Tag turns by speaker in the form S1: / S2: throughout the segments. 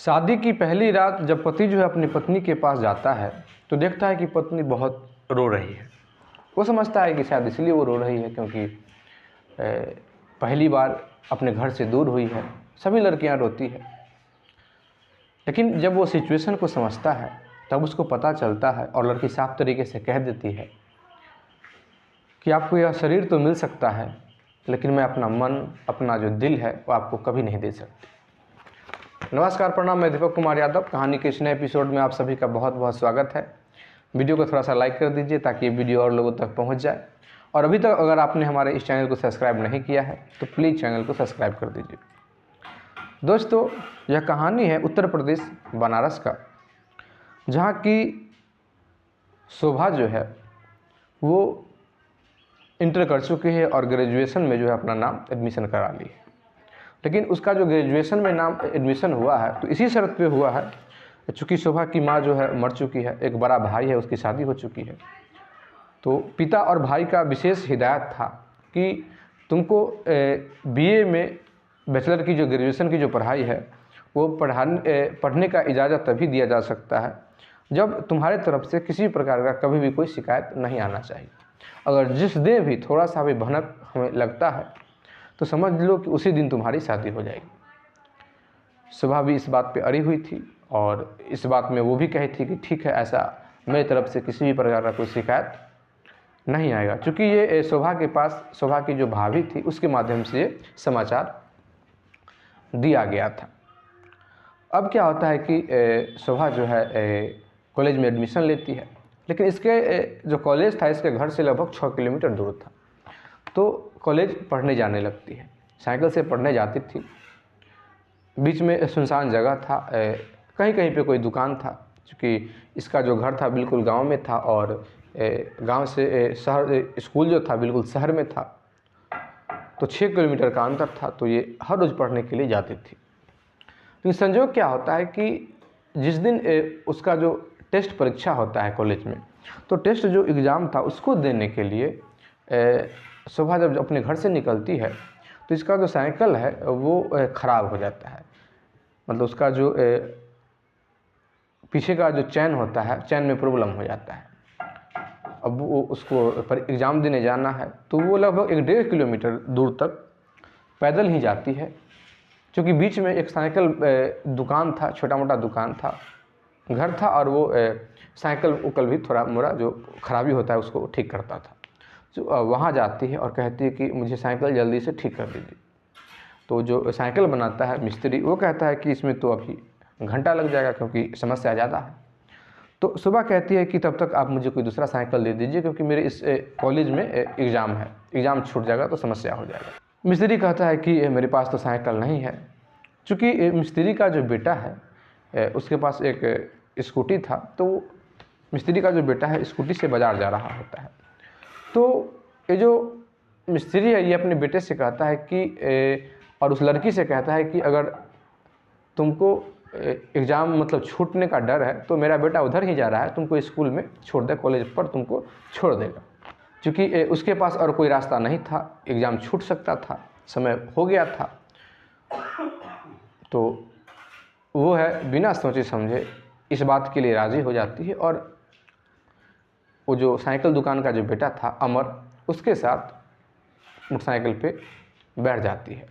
S1: शादी की पहली रात जब पति जो है अपनी पत्नी के पास जाता है तो देखता है कि पत्नी बहुत रो रही है। वो समझता है कि शायद इसलिए वो रो रही है क्योंकि पहली बार अपने घर से दूर हुई है। सभी लड़कियां रोती है, लेकिन जब वो सिचुएशन को समझता है तब उसको पता चलता है और लड़की साफ तरीके से कह देती है कि आपको यह शरीर तो मिल सकता है, लेकिन मैं अपना मन, अपना जो दिल है वो आपको कभी नहीं दे सकती। नमस्कार, प्रणाम। मैं दीपक कुमार यादव। कहानी के इस नए एपिसोड में आप सभी का बहुत बहुत स्वागत है। वीडियो को थोड़ा सा लाइक कर दीजिए ताकि ये वीडियो और लोगों तक पहुंच जाए। और अभी तक अगर आपने हमारे इस चैनल को सब्सक्राइब नहीं किया है तो प्लीज़ चैनल को सब्सक्राइब कर दीजिए। दोस्तों, यह कहानी है उत्तर प्रदेश बनारस का, जहाँ की शोभा जो है वो इंटर कर चुकी है और ग्रेजुएशन में जो है अपना नाम एडमिशन करा ली है। लेकिन उसका जो ग्रेजुएशन में नाम एडमिशन हुआ है तो इसी शर्त पे हुआ है, चूँकि शोभा की माँ जो है मर चुकी है, एक बड़ा भाई है, उसकी शादी हो चुकी है। तो पिता और भाई का विशेष हिदायत था कि तुमको बीए में बैचलर की जो ग्रेजुएशन की जो पढ़ाई है वो पढ़ने का इजाज़त तभी दिया जा सकता है जब तुम्हारे तरफ से किसी प्रकार का कभी भी कोई शिकायत नहीं आना चाहिए। अगर जिस दिन भी थोड़ा सा भी भनक हमें लगता है तो समझ लो कि उसी दिन तुम्हारी शादी हो जाएगी। शोभा भी इस बात पे अड़ी हुई थी और इस बात में वो भी कही थी कि ठीक है, ऐसा मेरी तरफ से किसी भी प्रकार का कोई शिकायत नहीं आएगा, क्योंकि ये शोभा के पास शोभा की जो भाभी थी उसके माध्यम से ये समाचार दिया गया था। अब क्या होता है कि शोभा जो है कॉलेज में एडमिशन लेती है, लेकिन इसके जो कॉलेज था इसके घर से लगभग 6 किलोमीटर दूर था। तो कॉलेज पढ़ने जाने लगती है, साइकिल से पढ़ने जाती थी। बीच में सुनसान जगह था, कहीं कहीं पे कोई दुकान था, क्योंकि इसका जो घर था बिल्कुल गांव में था और गांव से शहर स्कूल जो था बिल्कुल शहर में था। तो 6 किलोमीटर का अंतर था, तो ये हर रोज़ पढ़ने के लिए जाती थी। लेकिन संजोग क्या होता है कि जिस दिन उसका जो टेस्ट परीक्षा होता है कॉलेज में, तो टेस्ट जो एग्ज़ाम था उसको देने के लिए शोभा जब अपने घर से निकलती है तो इसका जो साइकिल है वो ख़राब हो जाता है। मतलब उसका जो पीछे का जो चैन होता है, चैन में प्रॉब्लम हो जाता है। अब वो उसको पर एग्ज़ाम देने जाना है तो वो लगभग 1.5 किलोमीटर दूर तक पैदल ही जाती है, क्योंकि बीच में एक साइकिल दुकान था, छोटा मोटा दुकान था, घर था, और वो साइकिल उकल भी थोड़ा मोड़ा जो खराबी होता है उसको ठीक करता था। जो वहाँ जाती है और कहती है कि मुझे साइकिल जल्दी से ठीक कर दीजिए। तो जो साइकिल बनाता है मिस्त्री, वो कहता है कि इसमें तो अभी घंटा लग जाएगा क्योंकि समस्या ज़्यादा है। तो सुबह कहती है कि तब तक आप मुझे कोई दूसरा साइकिल दे दीजिए, क्योंकि मेरे इस कॉलेज में एग्ज़ाम है, एग्ज़ाम छूट जाएगा तो समस्या हो जाएगा। मिस्त्री कहता है कि मेरे पास तो साइकिल नहीं है। चूँकि मिस्त्री का जो बेटा है उसके पास एक स्कूटी था, तो मिस्त्री का जो बेटा है स्कूटी से बाज़ार जा रहा होता है। तो ये जो मिस्त्री है ये अपने बेटे से कहता है कि और उस लड़की से कहता है कि अगर तुमको एग्ज़ाम मतलब छूटने का डर है तो मेरा बेटा उधर ही जा रहा है, तुमको स्कूल में छोड़ दे, कॉलेज पर तुमको छोड़ देगा। क्योंकि उसके पास और कोई रास्ता नहीं था, एग्ज़ाम छूट सकता था, समय हो गया था। तो वो है बिना सोचे समझे इस बात के लिए राज़ी हो जाती है और वो जो साइकिल दुकान का जो बेटा था अमर, उसके साथ मोटरसाइकिल पे बैठ जाती है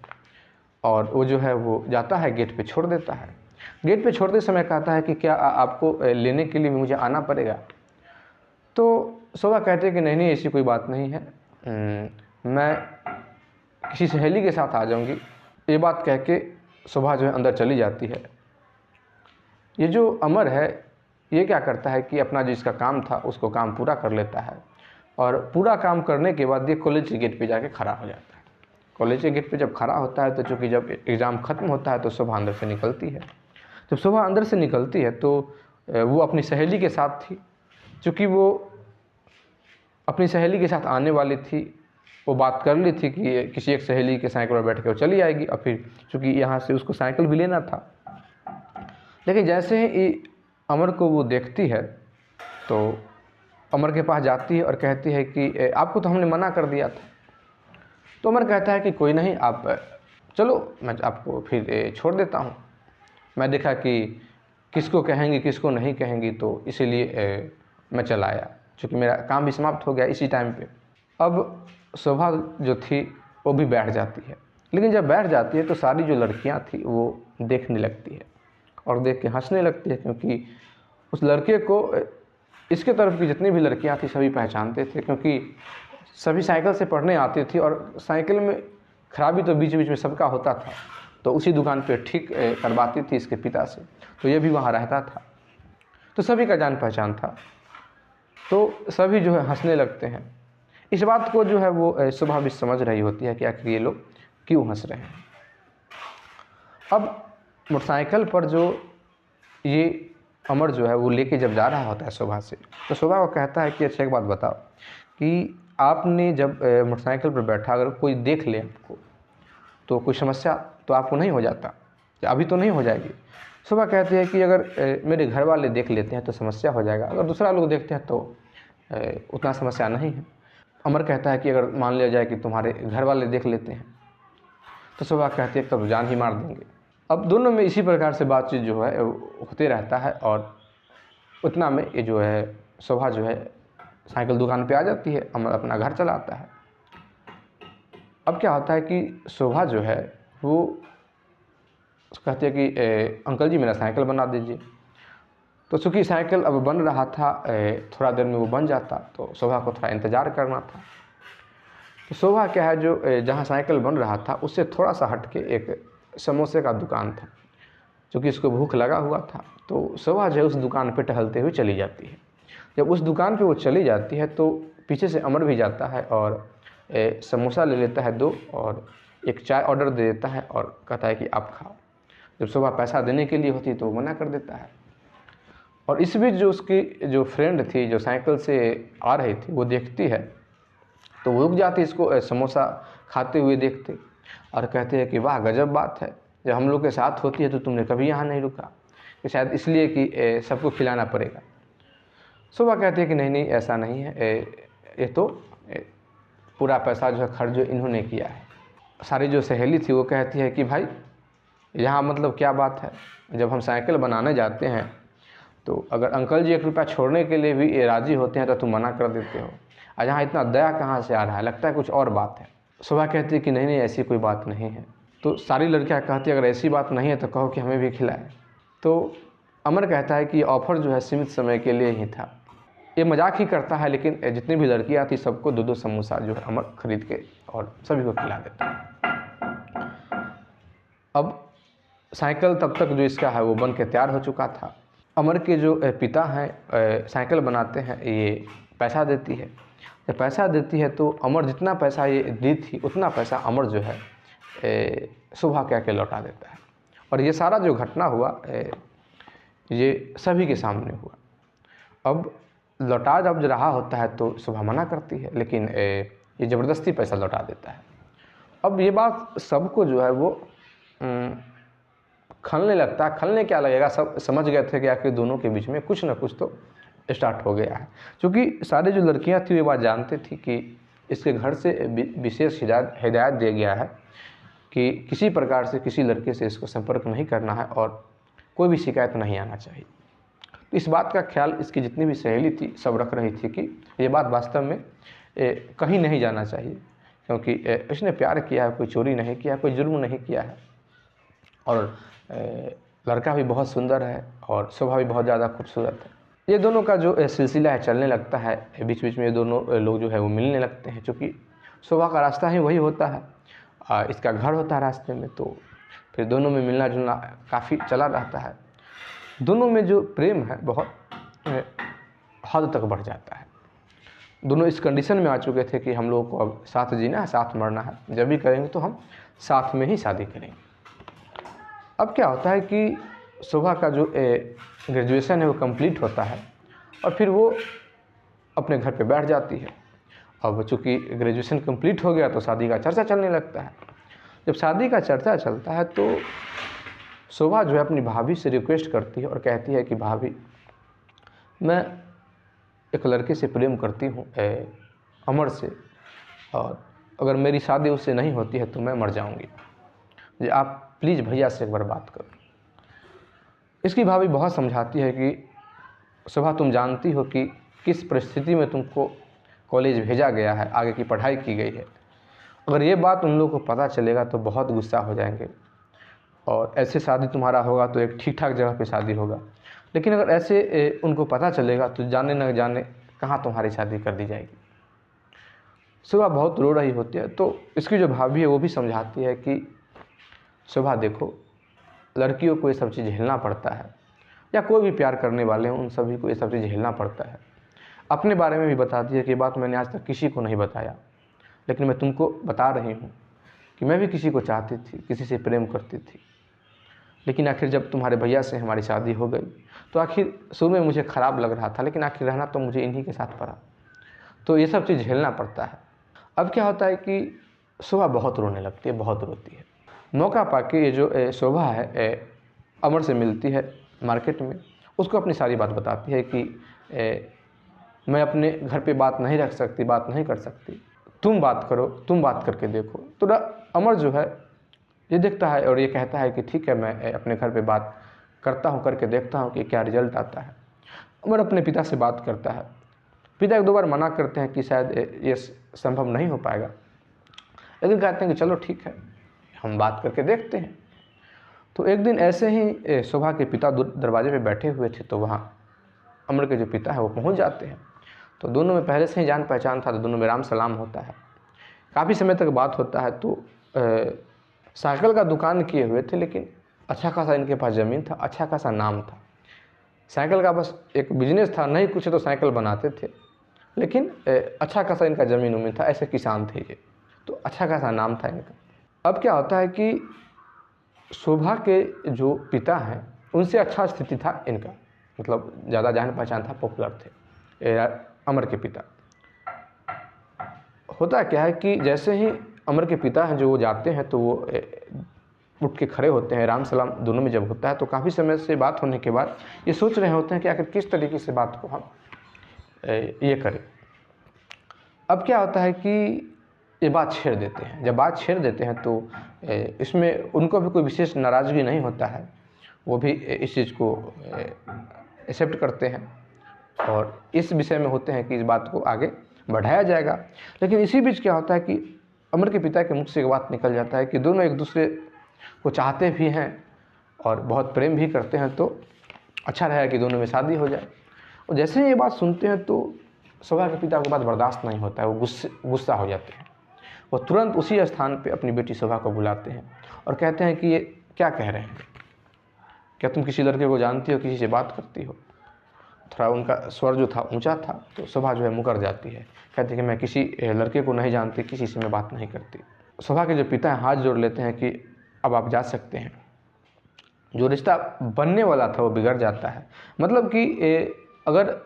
S1: और वो जो है वो जाता है, गेट पे छोड़ देता है। गेट पे छोड़ते समय कहता है कि क्या आपको लेने के लिए मुझे आना पड़ेगा? तो शोभा कहते हैं कि नहीं नहीं, ऐसी कोई बात नहीं है, मैं किसी सहेली के साथ आ जाऊंगी। ये बात कह के शोभा जो है अंदर चली जाती है। ये जो अमर है ये क्या करता है कि अपना जो इसका काम था उसको काम पूरा कर लेता है और पूरा काम करने के बाद ये कॉलेज के गेट पे जाके खड़ा हो जाता है। कॉलेज के गेट पे जब खड़ा होता है तो चूँकि जब एग्ज़ाम ख़त्म होता है तो शोभा अंदर से निकलती है। जब शोभा अंदर से निकलती है तो वो अपनी सहेली के साथ थी। चूँकि वो अपनी सहेली के साथ आने वाली थी, वो बात कर ली थी कि किसी एक सहेली के साइकिल पर बैठ के वो चली आएगी, और फिर चूँकि यहाँ से उसको साइकिल भी लेना था। लेकिन जैसे ही अमर को वो देखती है तो अमर के पास जाती है और कहती है कि आपको तो हमने मना कर दिया था। तो अमर कहता है कि कोई नहीं, आप चलो, मैं आपको फिर छोड़ देता हूँ। मैं देखा कि किसको कहेंगी किसको नहीं कहेंगी, तो इसीलिए मैं चला आया, चूँकि मेरा काम भी समाप्त हो गया इसी टाइम पे। अब शोभा जो थी वो भी बैठ जाती है, लेकिन जब बैठ जाती है तो सारी जो लड़कियां थी वो देखने लगती है और देख के हंसने लगती है, क्योंकि उस लड़के को इसके तरफ की जितनी भी लड़कियां थी सभी पहचानते थे, क्योंकि सभी साइकिल से पढ़ने आती थी और साइकिल में खराबी तो बीच बीच में सबका होता था, तो उसी दुकान पे ठीक करवाती थी इसके पिता से, तो ये भी वहाँ रहता था, तो सभी का जान पहचान था, तो सभी जो है हंसने लगते हैं। इस बात को जो है वो शोभा भी समझ रही होती है कि आखिर ये लोग क्यों हंस रहे हैं। अब मोटरसाइकिल पर जो ये अमर जो है वो लेके जब जा रहा होता है शोभा से, तो शोभा को कहता है कि अच्छा एक बात बताओ कि आपने जब मोटरसाइकिल पर बैठा अगर कोई देख ले आपको तो कोई समस्या तो आपको नहीं हो जाता, अभी तो नहीं हो जाएगी। शोभा कहती है कि अगर मेरे घर वाले देख लेते हैं तो समस्या हो जाएगा, अगर दूसरा लोग देखते हैं तो उतना समस्या नहीं है। अमर कहता है कि अगर मान लिया जाए कि तुम्हारे घर वाले देख लेते हैं, तो शोभा कहती है तब जान ही मार देंगे। अब दोनों में इसी प्रकार से बातचीत जो है होते रहता है और उतना में ये जो है शोभा जो है साइकिल दुकान पे आ जाती है, अमर अपना घर चला आता है। अब क्या होता है कि शोभा जो है वो कहती है कि अंकल जी मेरा साइकिल बना दीजिए, तो चूँकि साइकिल अब बन रहा था, थोड़ा देर में वो बन जाता, तो शोभा को थोड़ा इंतज़ार करना था। तो शोभा क्या है जो जहाँ साइकिल बन रहा था उससे थोड़ा सा हट के एक समोसे का दुकान था, क्योंकि इसको भूख लगा हुआ था, तो शोभा जो है उस दुकान पे टहलते हुए चली जाती है। जब उस दुकान पे वो चली जाती है तो पीछे से अमर भी जाता है और समोसा ले लेता है 2 और एक चाय ऑर्डर दे देता है और कहता है कि आप खाओ। जब शोभा पैसा देने के लिए होती है तो वो मना कर देता है, और इस बीच जो उसकी जो फ्रेंड थी जो साइकिल से आ रही थी वो देखती है, तो वो रुक जाती इसको समोसा खाते हुए देखते और कहते हैं कि वाह गजब बात है, जब हम लोग के साथ होती है तो तुमने कभी यहाँ नहीं रुका, कि शायद इसलिए कि सबको खिलाना पड़ेगा। शोभा कहती है कि नहीं नहीं ऐसा नहीं है, ये तो पूरा पैसा जो है खर्च जो इन्होंने किया है। सारी जो सहेली थी वो कहती है कि भाई यहाँ मतलब क्या बात है, जब हम साइकिल बनाने जाते हैं तो अगर अंकल जी 1 रुपया छोड़ने के लिए भी राज़ी होते हैं तो तुम मना कर देते हो, और यहाँ इतना दया कहाँ से आ रहा है, लगता है कुछ और बात है। शोभा कहती है कि नहीं नहीं ऐसी कोई बात नहीं है। तो सारी लड़कियाँ कहती है अगर ऐसी बात नहीं है तो कहो कि हमें भी खिलाए। तो अमर कहता है कि ऑफ़र जो है सीमित समय के लिए ही था, ये मजाक ही करता है, लेकिन जितनी भी लड़कियाँ थी सबको 2-2 समोसा जो है अमर खरीद के और सभी को खिला देता है। अब साइकिल तब तक जो इसका है वो बन के तैयार हो चुका था। अमर के जो पिता हैं साइकिल बनाते हैं, ये पैसा देती है। जब पैसा देती है तो अमर जितना पैसा ये दी थी उतना पैसा अमर जो है शोभा कह के लौटा देता है, और ये सारा जो घटना हुआ ये सभी के सामने हुआ। अब लौटा जब रहा होता है तो शोभा मना करती है, लेकिन ये ज़बरदस्ती पैसा लौटा देता है। अब ये बात सबको जो है वो खलने लगता है। खलने क्या लगेगा, सब समझ गए थे कि आखिर दोनों के बीच में कुछ ना कुछ तो स्टार्ट हो गया है, क्योंकि सारी जो लड़कियां थी ये बात जानते थी कि इसके घर से विशेष हिदायत दिया गया है कि किसी प्रकार से किसी लड़के से इसको संपर्क नहीं करना है और कोई भी शिकायत नहीं आना चाहिए। तो इस बात का ख्याल इसकी जितनी भी सहेली थी सब रख रही थी कि ये बात वास्तव में कहीं नहीं जाना चाहिए, क्योंकि इसने प्यार किया है, कोई चोरी नहीं किया, कोई जुर्म नहीं किया है, और लड़का भी बहुत सुंदर है और शोभा भी बहुत ज़्यादा खूबसूरत है। ये दोनों का जो सिलसिला है चलने लगता है, बीच बीच में ये दोनों लोग जो है वो मिलने लगते हैं, क्योंकि शोभा का रास्ता ही वही होता है, इसका घर होता है रास्ते में, तो फिर दोनों में मिलना जुलना काफ़ी चला रहता है। दोनों में जो प्रेम है बहुत हद तक बढ़ जाता है। दोनों इस कंडीशन में आ चुके थे कि हम लोगों को अब साथ जीना है, साथ मरना है, जब भी करेंगे तो हम साथ में ही शादी करेंगे। अब क्या होता है कि शोभा का जो ग्रेजुएशन है वो कंप्लीट होता है और फिर वो अपने घर पे बैठ जाती है। अब चूँकि ग्रेजुएशन कंप्लीट हो गया तो शादी का चर्चा चलने लगता है। जब शादी का चर्चा चलता है तो शोभा जो है अपनी भाभी से रिक्वेस्ट करती है और कहती है कि भाभी मैं एक लड़के से प्रेम करती हूँ, अमर से, और अगर मेरी शादी उससे नहीं होती है तो मैं मर जाऊँगी, आप प्लीज़ भैया से एक बार बात करो। इसकी भाभी बहुत समझाती है कि शोभा, तुम जानती हो कि किस परिस्थिति में तुमको कॉलेज भेजा गया है, आगे की पढ़ाई की गई है। अगर ये बात उन लोगों को पता चलेगा तो बहुत गुस्सा हो जाएंगे, और ऐसे शादी तुम्हारा होगा तो एक ठीक ठाक जगह पे शादी होगा, लेकिन अगर ऐसे उनको पता चलेगा तो जाने न जाने कहाँ तुम्हारी शादी कर दी जाएगी। शोभा बहुत रो रही होती है, तो इसकी जो भाभी है वो भी समझाती है कि शोभा देखो, लड़कियों को ये सब चीज़ झेलना पड़ता है, या कोई भी प्यार करने वाले हैं उन सभी को ये सब चीज़ झेलना पड़ता है। अपने बारे में भी बताती है कि ये बात मैंने आज तक किसी को नहीं बताया, लेकिन मैं तुमको बता रही हूँ कि मैं भी किसी को चाहती थी, किसी से प्रेम करती थी, लेकिन आखिर जब तुम्हारे भैया से हमारी शादी हो गई तो आखिर शुरू में मुझे ख़राब लग रहा था, लेकिन आखिर रहना तो मुझे इन्हीं के साथ पड़ा, तो ये सब चीज़ झेलना पड़ता है। अब क्या होता है कि शोभा बहुत रोने लगती है, बहुत रोती है। मौका पाके ये जो शोभा है अमर से मिलती है मार्केट में, उसको अपनी सारी बात बताती है कि मैं अपने घर पे बात नहीं रख सकती, बात नहीं कर सकती, तुम बात करो, तुम बात करके देखो। तो अमर जो है ये देखता है और ये कहता है कि ठीक है, मैं अपने घर पे बात करता हूँ, करके देखता हूँ कि क्या रिजल्ट आता है। अमर अपने पिता से बात करता है। पिता एक दो बार मना करते हैं कि शायद ये संभव नहीं हो पाएगा, लेकिन कहते हैं कि चलो ठीक है, हम बात करके देखते हैं। तो एक दिन ऐसे ही शोभा के पिता दरवाजे पे बैठे हुए थे, तो वहाँ अमर के जो पिता है वो पहुँच जाते हैं। तो दोनों में पहले से ही जान पहचान था, तो दोनों में राम सलाम होता है, काफ़ी समय तक बात होता है। तो साइकिल का दुकान किए हुए थे, लेकिन अच्छा खासा इनके पास ज़मीन था, अच्छा खासा नाम था। साइकिल का बस एक बिजनेस था, नहीं कुछ तो साइकिल बनाते थे, लेकिन अच्छा खासा इनका ज़मीन उमीन था, ऐसे किसान थे ये, तो अच्छा खासा नाम था इनका। अब क्या होता है कि शोभा के जो पिता हैं उनसे अच्छा स्थिति था इनका, मतलब ज़्यादा जान पहचान था, पॉपुलर थे अमर के पिता। होता क्या है कि जैसे ही अमर के पिता हैं जो वो जाते हैं, तो वो उठ के खड़े होते हैं, राम सलाम दोनों में जब होता है, तो काफ़ी समय से बात होने के बाद ये सोच रहे होते हैं कि आखिर किस तरीके से बात को हम ये करें। अब क्या होता है कि ये बात छेड़ देते हैं। जब बात छेड़ देते हैं तो इसमें उनको भी कोई विशेष नाराज़गी नहीं होता है, वो भी इस चीज़ को एक्सेप्ट करते हैं और इस विषय में होते हैं कि इस बात को आगे बढ़ाया जाएगा। लेकिन इसी बीच क्या होता है कि अमर के पिता के मुख से एक बात निकल जाता है कि दोनों एक दूसरे को चाहते भी हैं और बहुत प्रेम भी करते हैं, तो अच्छा रहेगा कि दोनों में शादी हो जाए। और जैसे ही ये बात सुनते हैं तो शोभा के पिता को बात बर्दाश्त नहीं होता है, वो गुस्सा हो जाते हैं। वो तुरंत उसी स्थान पे अपनी बेटी शोभा को बुलाते हैं और कहते हैं कि ये क्या कह रहे हैं, क्या तुम किसी लड़के को जानती हो, किसी से बात करती हो? थोड़ा उनका स्वर जो था ऊंचा था, तो शोभा जो है मुकर जाती है, कहती है कि मैं किसी लड़के को नहीं जानती, किसी से मैं बात नहीं करती। शोभा के जो पिता हैं हाथ जोड़ लेते हैं कि अब आप जा सकते हैं। जो रिश्ता बनने वाला था वो बिगड़ जाता है। मतलब कि अगर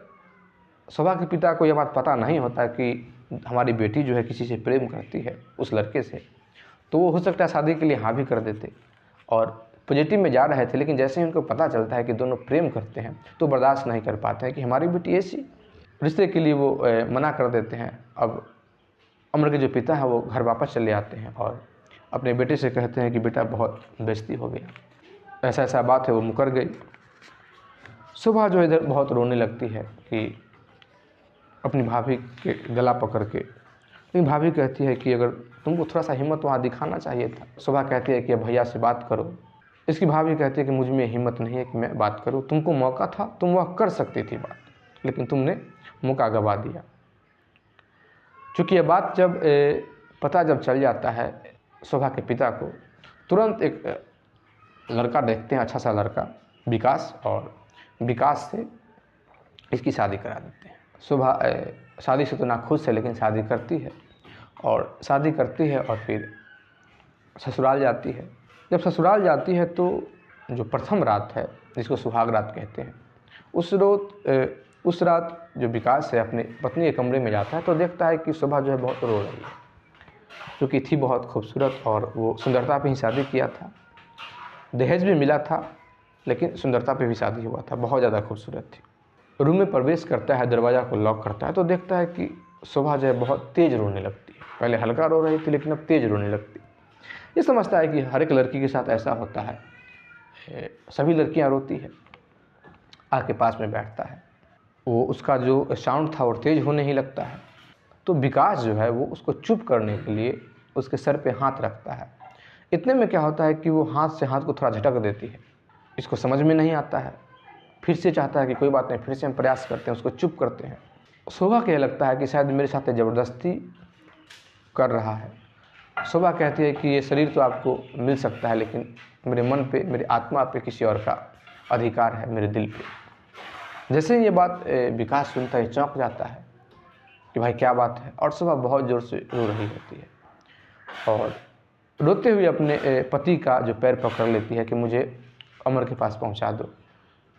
S1: शोभा के पिता को यह बात पता नहीं होता कि हमारी बेटी जो है किसी से प्रेम करती है, उस लड़के से, तो वो हो सकता है शादी के लिए हाँ भी कर देते और पॉजिटिव में जा रहे थे। लेकिन जैसे ही उनको पता चलता है कि दोनों प्रेम करते हैं तो बर्दाश्त नहीं कर पाते हैं कि हमारी बेटी ऐसी, रिश्ते के लिए वो मना कर देते हैं। अब अमर के जो पिता है वो घर वापस चले आते हैं और अपने बेटे से कहते हैं कि बेटा बहुत बेइज्जती हो गया, ऐसा ऐसा बात है, वो मुकर गई। सुबह जो इधर बहुत रोने लगती है कि अपनी भाभी के गला पकड़ के, लेकिन भाभी कहती है कि अगर तुमको थोड़ा सा हिम्मत वहाँ दिखाना चाहिए था। सुबह कहती है कि भैया से बात करो। इसकी भाभी कहती है कि मुझ में हिम्मत नहीं है कि मैं बात करूं, तुमको मौका था, तुम वह कर सकती थी बात, लेकिन तुमने मौका गवा दिया। चूँकि यह बात जब पता जब चल जाता है शोभा के पिता को, तुरंत एक लड़का देखते हैं, अच्छा सा लड़का विकास, और विकास से इसकी शादी करा देते हैं। शोभा शादी से तो ना खुश है, लेकिन शादी करती है, और शादी करती है और फिर ससुराल जाती है। जब ससुराल जाती है तो जो प्रथम रात है, जिसको सुहाग रात कहते हैं, उस रात जो विकास है अपने पत्नी के कमरे में जाता है तो देखता है कि शोभा जो है बहुत रो रही है, क्योंकि थी बहुत खूबसूरत और वो सुंदरता पे ही शादी किया था। दहेज भी मिला था, लेकिन सुंदरता पे भी शादी हुआ था, बहुत ज़्यादा खूबसूरत थी। रूम में प्रवेश करता है, दरवाज़ा को लॉक करता है तो देखता है कि शोभा जो है बहुत तेज़ रोने लगती है। पहले हल्का रो रही थी, लेकिन अब तेज़ रोने लगती है। ये समझता है कि हर एक लड़की के साथ ऐसा होता है, सभी लड़कियां रोती है, आके पास में बैठता है, वो उसका जो साउंड था वो तेज़ होने ही लगता है। तो विकास जो है वो उसको चुप करने के लिए उसके सर पे हाथ रखता है। इतने में क्या होता है कि वो हाथ से हाथ को थोड़ा झटक देती है। इसको समझ में नहीं आता है, फिर से चाहता है कि कोई बात नहीं, फिर से हम प्रयास करते हैं, उसको चुप करते हैं। शोभा को यह लगता है कि शायद मेरे साथ ज़बरदस्ती कर रहा है। शोभा कहती है कि ये शरीर तो आपको मिल सकता है, लेकिन मेरे मन पे, मेरी आत्मा पे किसी और का अधिकार है, मेरे दिल पे। जैसे ही ये बात विकास सुनता है, चौंक जाता है कि भाई क्या बात है, और शोभा बहुत ज़ोर से रो रही होती है और रोते हुए अपने पति का जो पैर पकड़ लेती है कि मुझे अमर के पास पहुंचा दो,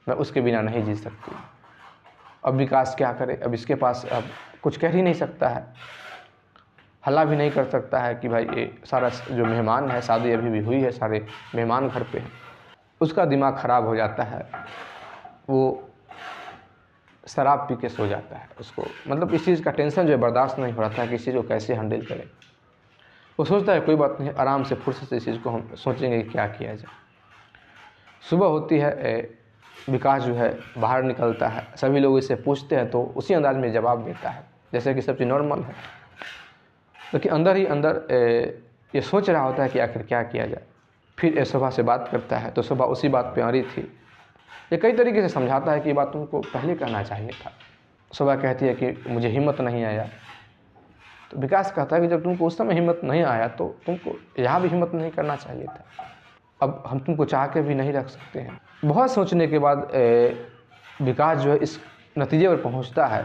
S1: मैं उसके बिना नहीं जी सकती। अब विकास क्या करे, अब इसके पास अब कुछ कह ही नहीं सकता है, हल्ला भी नहीं कर सकता है कि भाई ये सारा जो मेहमान है, शादी अभी भी हुई है, सारे मेहमान घर पे हैं। उसका दिमाग ख़राब हो जाता है, वो शराब पी के सो जाता है। उसको मतलब इस चीज़ का टेंशन जो है बर्दाश्त नहीं हो रहा था कि इस चीज़ को कैसे हैंडल करें। वो सोचता है कोई बात नहीं, आराम से फुर्सत से इस चीज़ को हम सोचेंगे कि क्या किया जाए। सुबह होती है, विकास जो है बाहर निकलता है, सभी लोग इससे पूछते हैं तो उसी अंदाज में जवाब देता है जैसे कि सब चीज़ नॉर्मल है, लेकिन अंदर ही अंदर ये सोच रहा होता है कि आखिर क्या किया जाए। फिर शोभा से बात करता है तो शोभा उसी बात पे अड़ी थी। ये कई तरीके से समझाता है कि ये बात तुमको पहले कहना चाहिए था। शोभा कहती है कि मुझे हिम्मत नहीं आया। तो विकास कहता है कि जब तुमको उस समय हिम्मत नहीं आया तो तुमको यहाँ भी हिम्मत नहीं करना चाहिए था। अब हम तुमको चाह के भी नहीं रख सकते हैं। बहुत सोचने के बाद विकास जो है इस नतीजे पर पहुँचता है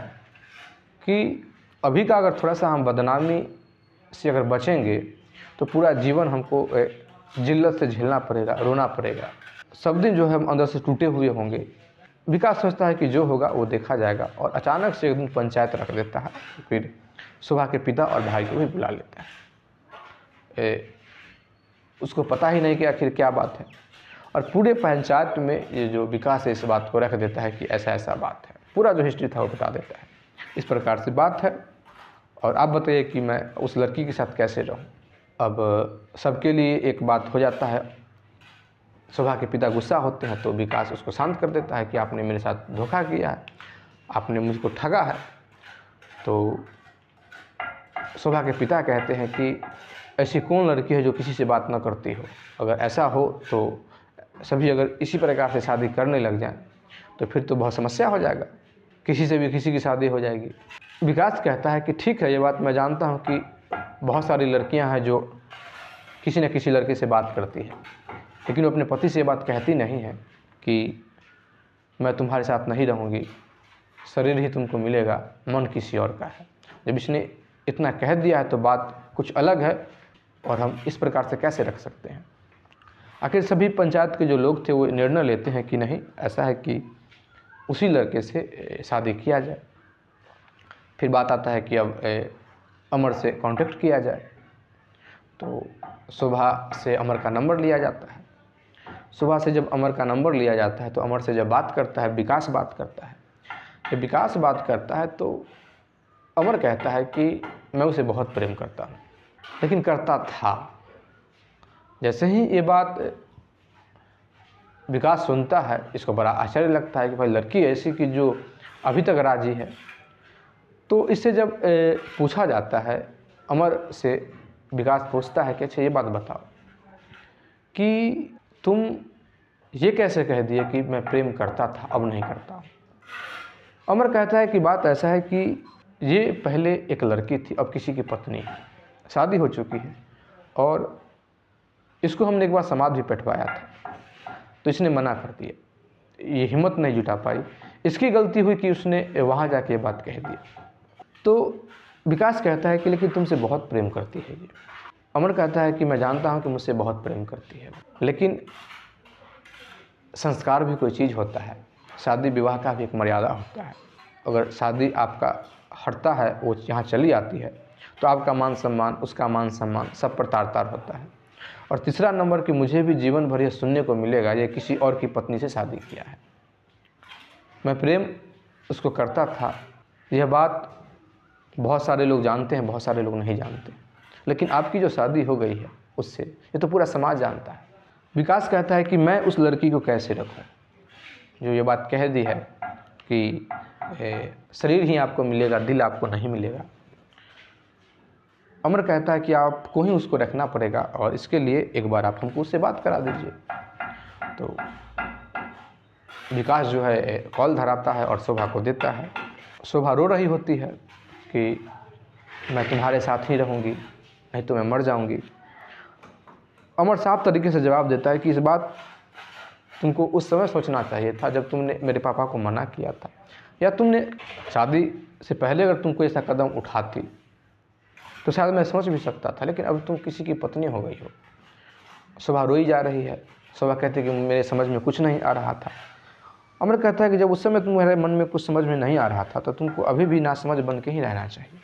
S1: कि अभी का अगर थोड़ा सा हम बदनामी से अगर बचेंगे तो पूरा जीवन हमको जिल्लत से झेलना पड़ेगा, रोना पड़ेगा। सब दिन जो है हम अंदर से टूटे हुए होंगे। विकास सोचता है कि जो होगा वो देखा जाएगा और अचानक से एक दिन पंचायत रख देता है। फिर शोभा के पिता और भाई को भी बुला लेता है। उसको पता ही नहीं कि आखिर क्या बात है, और पूरे पंचायत में ये जो विकास है इस बात को रख देता है कि ऐसा ऐसा बात है। पूरा जो हिस्ट्री था वो बता देता है। इस प्रकार से बात है, और आप बताइए कि मैं उस लड़की के साथ कैसे रहूं। अब सबके लिए एक बात हो जाता है। शोभा के पिता गुस्सा होते हैं तो विकास उसको शांत कर देता है कि आपने मेरे साथ धोखा किया है, आपने मुझको ठगा है। तो शोभा के पिता कहते हैं कि ऐसी कौन लड़की है जो किसी से बात ना करती हो। अगर ऐसा हो तो सभी अगर इसी प्रकार से शादी करने लग जाएं तो फिर तो बहुत समस्या हो जाएगा, किसी से भी किसी की शादी हो जाएगी। विकास कहता है कि ठीक है, ये बात मैं जानता हूँ कि बहुत सारी लड़कियाँ हैं जो किसी न किसी लड़के से बात करती हैं, लेकिन वो अपने पति से ये बात कहती नहीं है कि मैं तुम्हारे साथ नहीं रहूँगी, शरीर ही तुमको मिलेगा, मन किसी और का है। जब इसने इतना कह दिया है तो बात कुछ अलग है, और हम इस प्रकार से कैसे रख सकते हैं। आखिर सभी पंचायत के जो लोग थे वो निर्णय लेते हैं कि नहीं, ऐसा है कि उसी लड़के से शादी किया जाए। फिर बात आता है कि अब अमर से कांटेक्ट किया जाए। तो शोभा से अमर का नंबर लिया जाता है। शोभा से जब अमर का नंबर लिया जाता है तो अमर से जब बात करता है, विकास बात करता है। जब विकास बात करता है तो अमर कहता है कि मैं उसे बहुत प्रेम करता हूँ, लेकिन करता था। जैसे ही ये बात विकास सुनता है, इसको बड़ा आश्चर्य लगता है कि भाई लड़की ऐसी कि जो अभी तक राजी है। तो इससे जब पूछा जाता है, अमर से विकास पूछता है कि अच्छा ये बात बताओ कि तुम ये कैसे कह दिए कि मैं प्रेम करता था अब नहीं करता। अमर कहता है कि बात ऐसा है कि ये पहले एक लड़की थी, अब किसी की पत्नी है, शादी हो चुकी है, और इसको हमने एक बार समाज भी बैठवाया था तो इसने मना कर दिया। ये हिम्मत नहीं जुटा पाई, इसकी गलती हुई कि उसने वहाँ जाके ये बात कह दी। तो विकास कहता है कि लेकिन तुमसे बहुत प्रेम करती है ये। अमर कहता है कि मैं जानता हूँ कि मुझसे बहुत प्रेम करती है, लेकिन संस्कार भी कोई चीज़ होता है, शादी विवाह का भी एक मर्यादा होता है। अगर शादी आपका हटता है, वो यहाँ चली आती है, तो आपका मान सम्मान, उसका मान सम्मान सब पर तार तार होता है। और तीसरा नंबर कि मुझे भी जीवन भर यह सुनने को मिलेगा ये किसी और की पत्नी से शादी किया है। मैं प्रेम उसको करता था, यह बात बहुत सारे लोग जानते हैं, बहुत सारे लोग नहीं जानते, लेकिन आपकी जो शादी हो गई है उससे, ये तो पूरा समाज जानता है। विकास कहता है कि मैं उस लड़की को कैसे रखूं, जो ये बात कह दी है कि शरीर ही आपको मिलेगा, दिल आपको नहीं मिलेगा। अमर कहता है कि आपको ही उसको रखना पड़ेगा और इसके लिए एक बार आप हमको उससे बात करा दीजिए। तो विकास जो है कॉल धराता है और शोभा को देता है। शोभा रो रही होती है कि मैं तुम्हारे साथ ही रहूँगी, नहीं तो मैं मर जाऊँगी। अमर साफ तरीके से जवाब देता है कि इस बात तुमको उस समय सोचना चाहिए था जब तुमने मेरे पापा को मना किया था, या तुमने शादी से पहले अगर तुम कोई ऐसा कदम उठाती तो शायद मैं सोच भी सकता था, लेकिन अब तुम किसी की पत्नी हो गई हो। शोभा रोई जा रही है। शोभा कहती है कि मेरे समझ में कुछ नहीं आ रहा था। अमर कहता है कि जब उस समय तुम्हारे मन में कुछ समझ में नहीं आ रहा था तो तुमको अभी भी नासमझ बन के ही रहना चाहिए।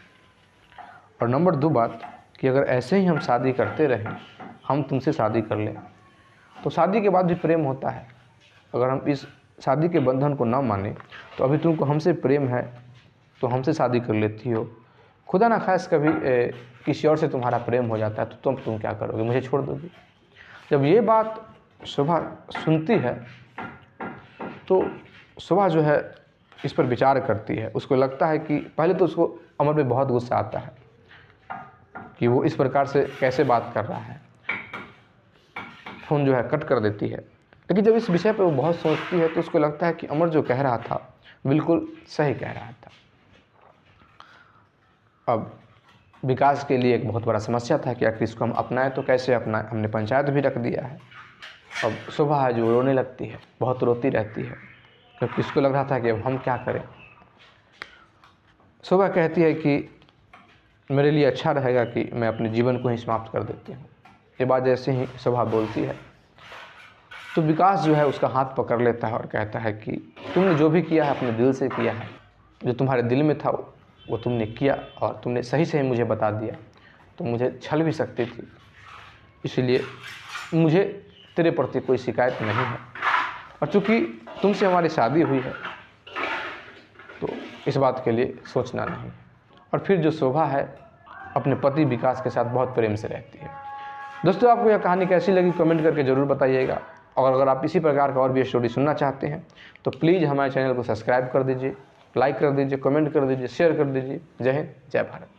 S1: और नंबर 2 बात कि अगर ऐसे ही हम शादी करते रहें, हम तुमसे शादी कर लें, तो शादी के बाद भी प्रेम होता है। अगर हम इस शादी के बंधन को ना माने तो अभी तुमको हमसे प्रेम है तो हमसे शादी कर लेती हो। खुदा ना खास कभी किसी और से तुम्हारा प्रेम हो जाता है तो तुम क्या करोगे, मुझे छोड़ दोगे। जब ये बात शोभा सुनती है तो शोभा जो है इस पर विचार करती है। उसको लगता है कि पहले तो उसको अमर पे बहुत गुस्सा आता है कि वो इस प्रकार से कैसे बात कर रहा है। फ़ोन जो है कट कर देती है। लेकिन जब इस विषय पर वो बहुत सोचती है तो उसको लगता है कि अमर जो कह रहा था बिल्कुल सही कह रहा था। अब विकास के लिए एक बहुत बड़ा समस्या था कि आखिर इसको हम अपनाएं तो कैसे अपनाएं। हमने पंचायत भी रख दिया है। अब शोभा है जो रोने लगती है, बहुत रोती रहती है, क्योंकि इसको लग रहा था कि अब हम क्या करें। शोभा कहती है कि मेरे लिए अच्छा रहेगा कि मैं अपने जीवन को ही समाप्त कर देती हूँ। ये बात जैसे ही शोभा बोलती है तो विकास जो है उसका हाथ पकड़ लेता है और कहता है कि तुमने जो भी किया है अपने दिल से किया है, जो तुम्हारे दिल में था वो तुमने किया और तुमने सही सही मुझे बता दिया। तो मुझे छल भी सकती थी, इसलिए मुझे तेरे प्रति कोई शिकायत नहीं है। और चूँकि तुमसे हमारी शादी हुई है तो इस बात के लिए सोचना नहीं। और फिर जो शोभा है अपने पति विकास के साथ बहुत प्रेम से रहती है। दोस्तों, आपको यह कहानी कैसी लगी कमेंट करके ज़रूर बताइएगा। और अगर आप इसी प्रकार का और भी स्टोरी सुनना चाहते हैं तो प्लीज़ हमारे चैनल को सब्सक्राइब कर दीजिए, लाइक कर दीजिए, कमेंट कर दीजिए, शेयर कर दीजिए। जय हिंद, जय भारत।